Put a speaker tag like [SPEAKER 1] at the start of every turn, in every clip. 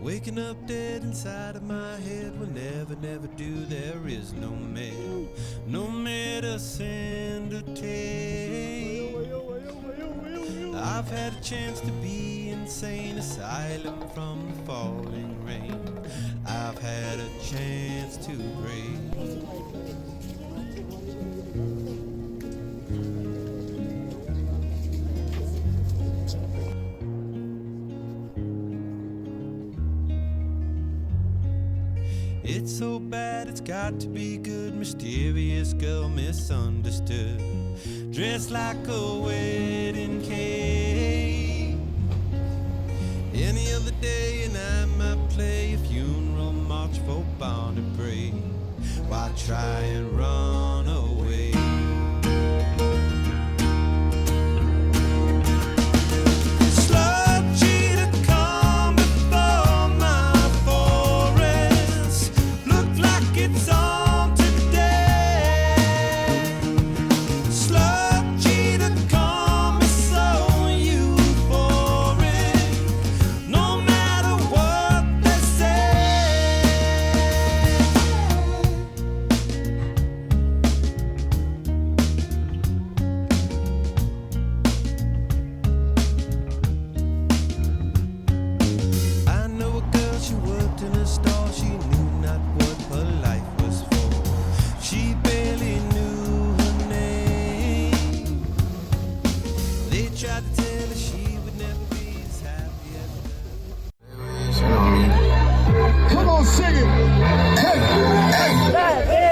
[SPEAKER 1] Waking up dead inside of my head will never, never do. There is no medicine to take. I've had a chance to be insane, asylum from the falling rain. I've had a chance to break. It's so bad, it's got to be good. Mysterious girl, misunderstood. Dressed like a wedding cake. Any other day and I might play a funeral march for Born to Pray. Why try and run away?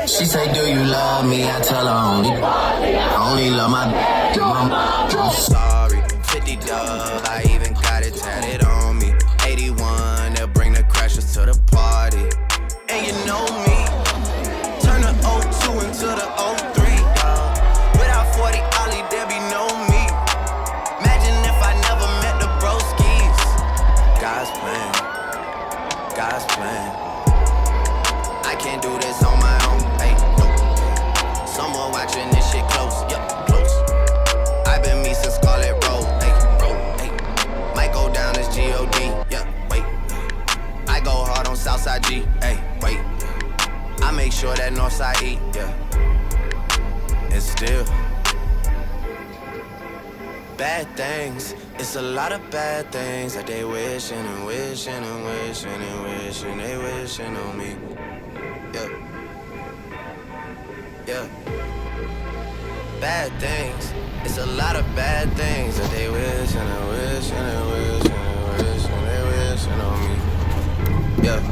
[SPEAKER 2] She say, do you love me? I tell her only love my mom. I'm sorry, 50 dub, I even got it tatted on me. 81, they'll bring the crashers to the party. And you know me, turn the 02 into the 03, dog. Without 40 Ollie, there be no me. Imagine if I never met the broskies. God's plan, God's plan. I can't do this on my own, hey, no. Someone watching this shit close, yup, close. I've been me since Scarlet Road, hey. Might go down as G.O.D., yeah, wait. I go hard on Southside G, hey, wait. I make sure that Northside E, yeah. And still bad things, it's a lot of bad things that they wishing and wishing and wishing and wishing, they wishing on me. Yeah. Bad things. It's a lot of bad things that they wish and they wish and they wish and they wish and they wishing on me. Yeah.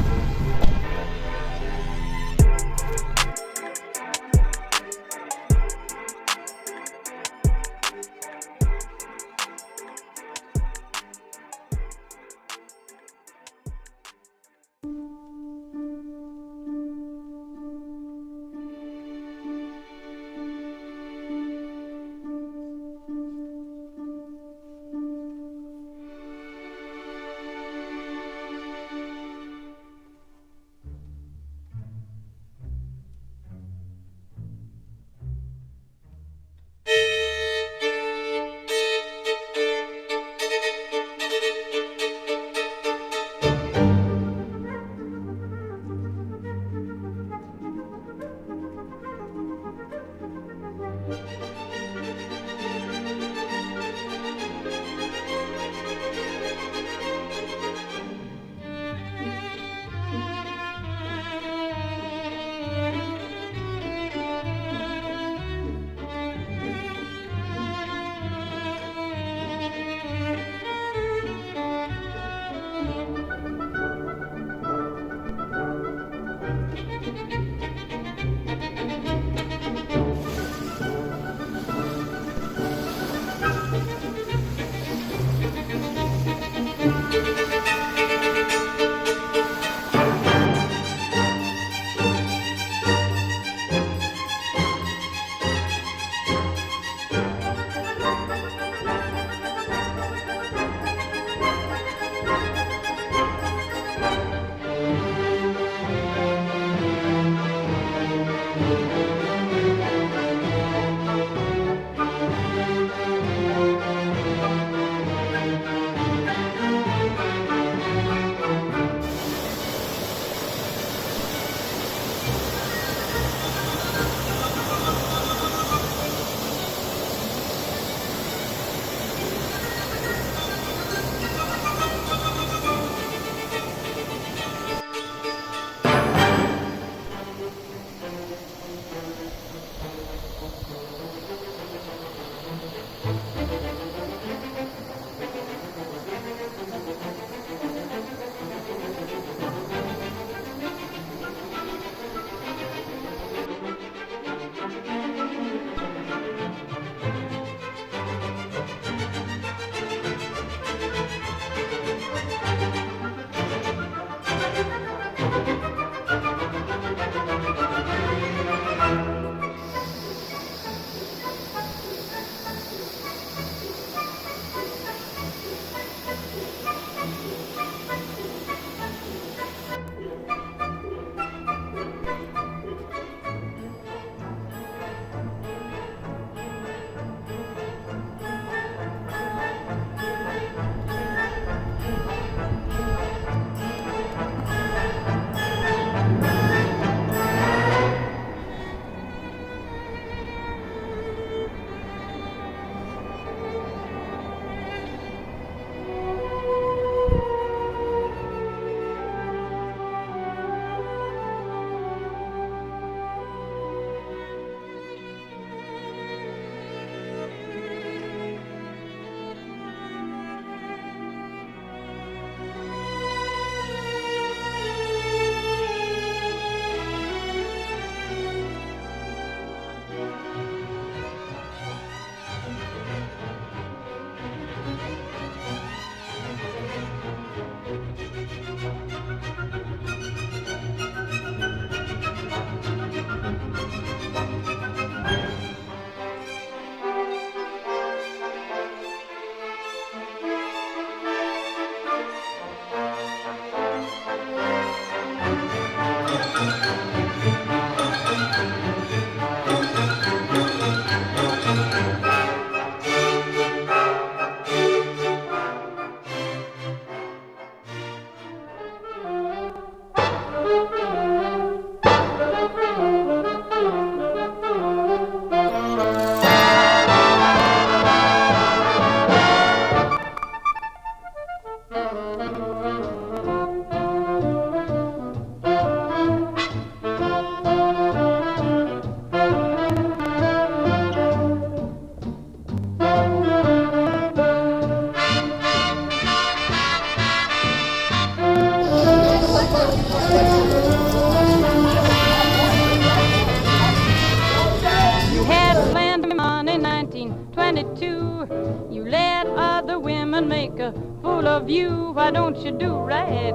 [SPEAKER 3] You had plenty of money, 1922. You let other women make a fool of you. Why don't you do right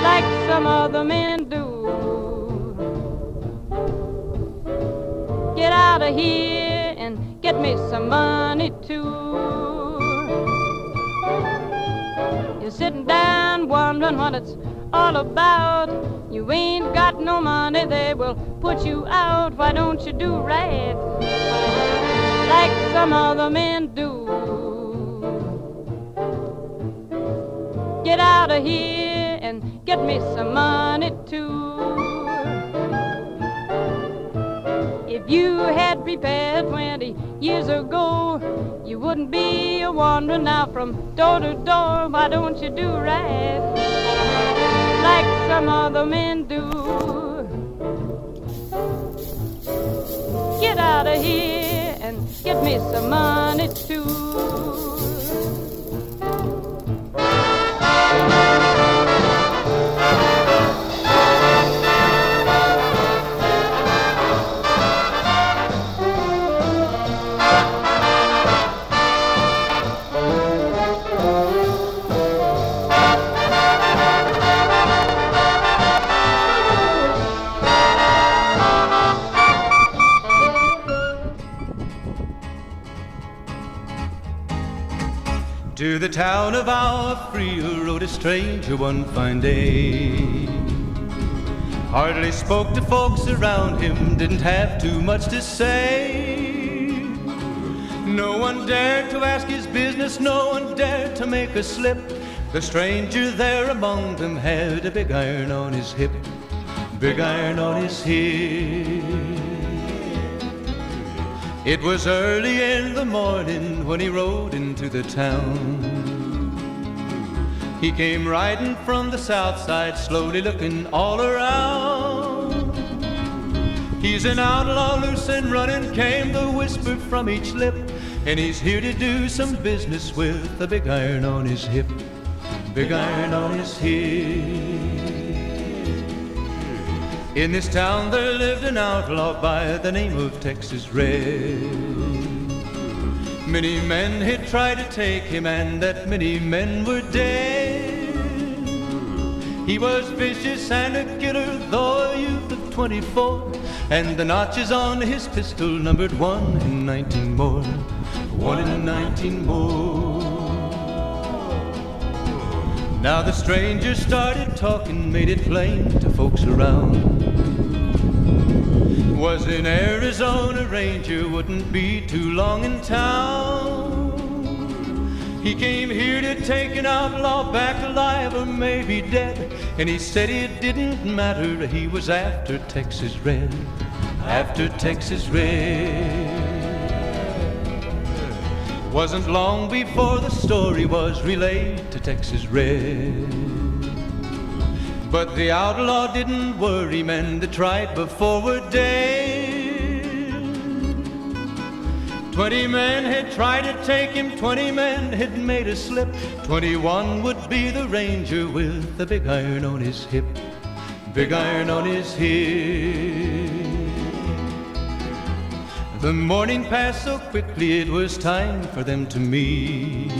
[SPEAKER 3] like some other men do? Get out of here and get me some money too. You're sitting down wondering what it's all about. You ain't got no money, they will put you out. Why don't you do right like some other men do? Get out of here and get me some money too. If you had prepared 20 years ago, you wouldn't be a-wandering now from door to door. Why don't you do right like some other men do? Get out of here and get me some money too.
[SPEAKER 1] To the town of our free rode a stranger one fine day. Hardly spoke to folks around him, didn't have too much to say. No one dared to ask his business, no one dared to make a slip. The stranger there among them had a big iron on his hip, big iron on his hip. It was early in the morning when he rode into the town. He came riding from the south side, slowly looking all around. He's an outlaw, loose and running, came the whisper from each lip, and he's here to do some business with a big iron on his hip, big iron on his hip. In this town there lived an outlaw by the name of Texas Red. Many men had tried to take him, and that many men were dead. He was vicious and a killer, though a youth of 24, and the notches on his pistol numbered 1 in 19 more, 1 in 19 more. Now the stranger started talking, made it plain to folks around. Was an Arizona Ranger, wouldn't be too long in town. He came here to take an outlaw back alive or maybe dead, and he said it didn't matter, he was after Texas Red, after Texas Red. Wasn't long before the story was relayed to Texas Red. But the outlaw didn't worry, men that tried before were dead. 20 men had tried to take him, 20 men had made a slip. 21 would be the ranger with the big iron on his hip, big iron on his hip. The morning passed so quickly, it was time for them to meet.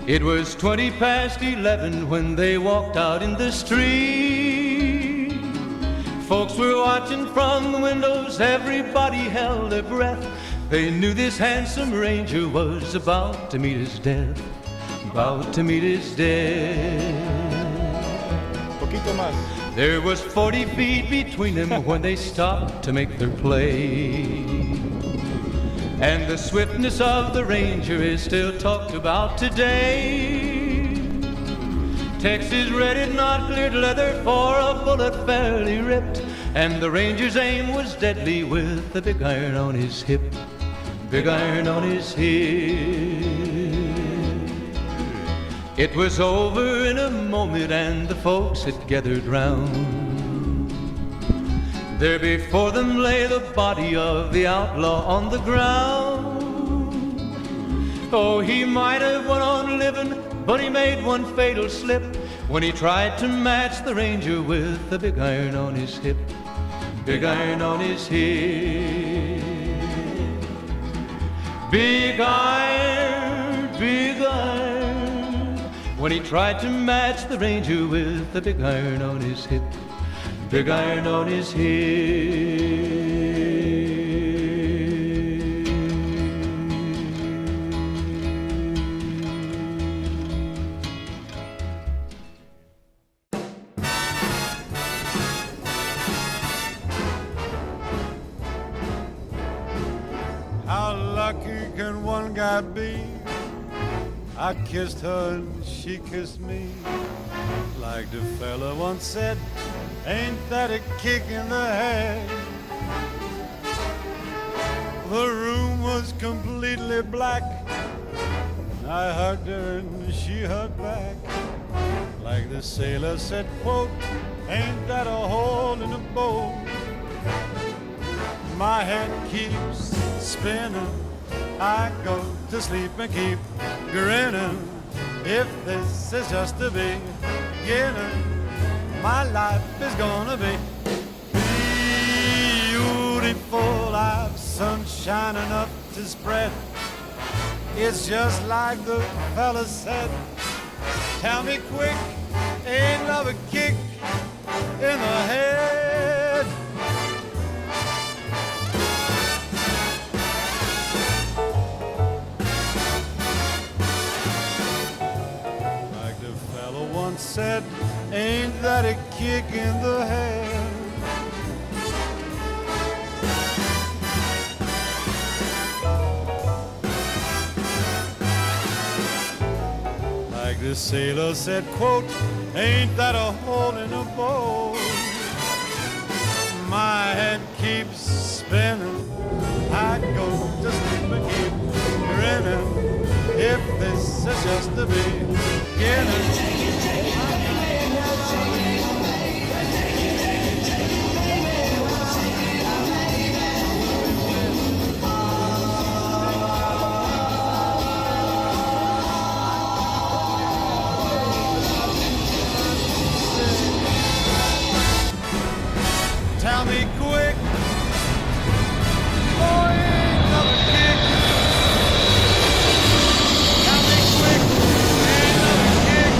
[SPEAKER 1] It was 20 past 11 when they walked out in the street. Folks were watching from the windows, everybody held their breath. They knew this handsome ranger was about to meet his death, about to meet his death.
[SPEAKER 4] Poquito más.
[SPEAKER 1] There was 40 feet between them when they stopped to make their play. And the swiftness of the ranger is still talked about today. Texas Red had not cleared leather for a bullet fairly ripped, and the ranger's aim was deadly with the big iron on his hip, big iron on his hip. It was over in a moment and the folks had gathered round. There before them lay the body of the outlaw on the ground. Oh, he might have went on living, but he made one fatal slip
[SPEAKER 5] when he tried to match the ranger with the big iron on his hip, big iron on his hip. Big iron, when he tried to match the ranger with the big iron on his hip, big iron on his hip.
[SPEAKER 6] How lucky can one guy be? I kissed her and she kissed me. Like the fella once said, ain't that a kick in the head? The room was completely black. I hugged her and she hugged back. Like the sailor said, quote, ain't that a hole in the boat? My head keeps spinning. I go to sleep and keep grinning. If this is just the beginning, my life is gonna be beautiful. I've sunshine enough to spread. It's just like the fella said. Tell me quick, ain't love a kick in the head? Like the fella once said, ain't that a kick in the head? Like the sailor said, quote, ain't that a hole in the boat? My head keeps spinning. I go to sleep and keep grinning. If this is just the beginning. Tell me quick, boy, ain't another kick. Tell me quick, ain't another kick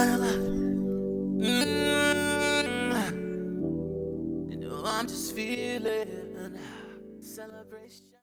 [SPEAKER 2] Well, you know, I'm just feeling celebration.